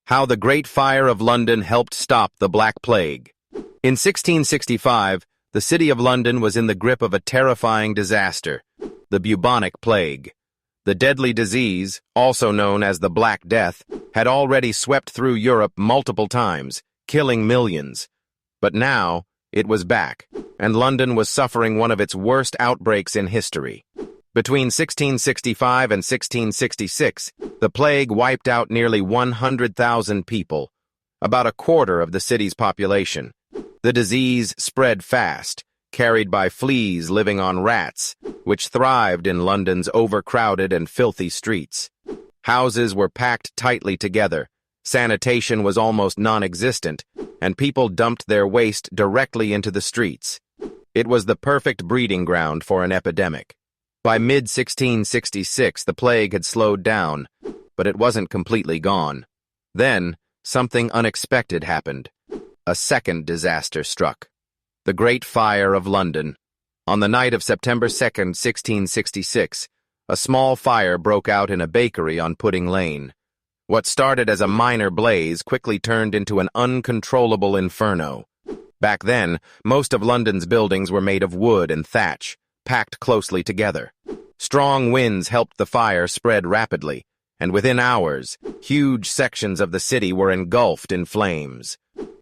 How the Great Fire of London helped stop the Black Plague. In 1665, the city of London was in the grip of a terrifying disaster, the bubonic plague. The deadly disease, also known as the Black Death, had already swept through Europe multiple times, killing millions. But now, it was back, and London was suffering one of its worst outbreaks in history. Between 1665 and 1666, the plague wiped out nearly 100,000 people, about a quarter of the city's population. The disease spread fast, carried by fleas living on rats, which thrived in London's overcrowded and filthy streets. Houses were packed tightly together, sanitation was almost non-existent, and people dumped their waste directly into the streets. It was the perfect breeding ground for an epidemic. By mid-1666, the plague had slowed down, but it wasn't completely gone. Then, something unexpected happened. A second disaster struck. The Great Fire of London. On the night of September 2nd, 1666, a small fire broke out in a bakery on Pudding Lane. What started as a minor blaze quickly turned into an uncontrollable inferno. Back then, most of London's buildings were made of wood and thatch, packed closely together. Strong winds helped the fire spread rapidly, and within hours, huge sections of the city were engulfed in flames.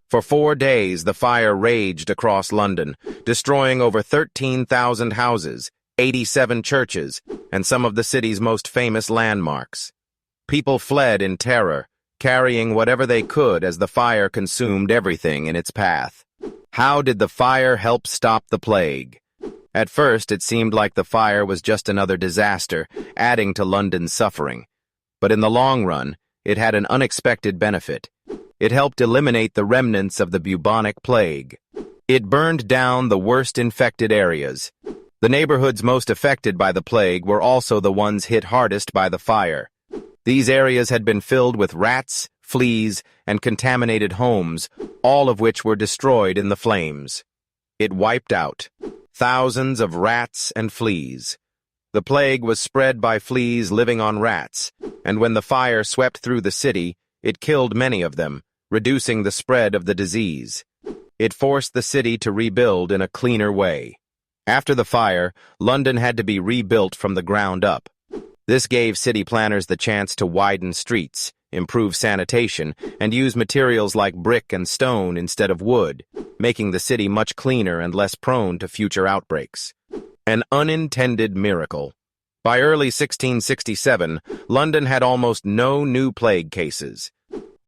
For 4 days, the fire raged across London, destroying over 13,000 houses, 87 churches, and some of the city's most famous landmarks. People fled in terror, carrying whatever they could as the fire consumed everything in its path. How did the fire help stop the plague? At first, it seemed like the fire was just another disaster, adding to London's suffering. But in the long run, it had an unexpected benefit. It helped eliminate the remnants of the bubonic plague. It burned down the worst infected areas. The neighborhoods most affected by the plague were also the ones hit hardest by the fire. These areas had been filled with rats, fleas, and contaminated homes, all of which were destroyed in the flames. It wiped out thousands of rats and fleas. The plague was spread by fleas living on rats, and when the fire swept through the city, it killed many of them, reducing the spread of the disease. It forced the city to rebuild in a cleaner way. After the fire, London had to be rebuilt from the ground up. This gave city planners the chance to widen streets, improve sanitation, and use materials like brick and stone instead of wood, making the city much cleaner and less prone to future outbreaks. An unintended miracle. By early 1667, London had almost no new plague cases.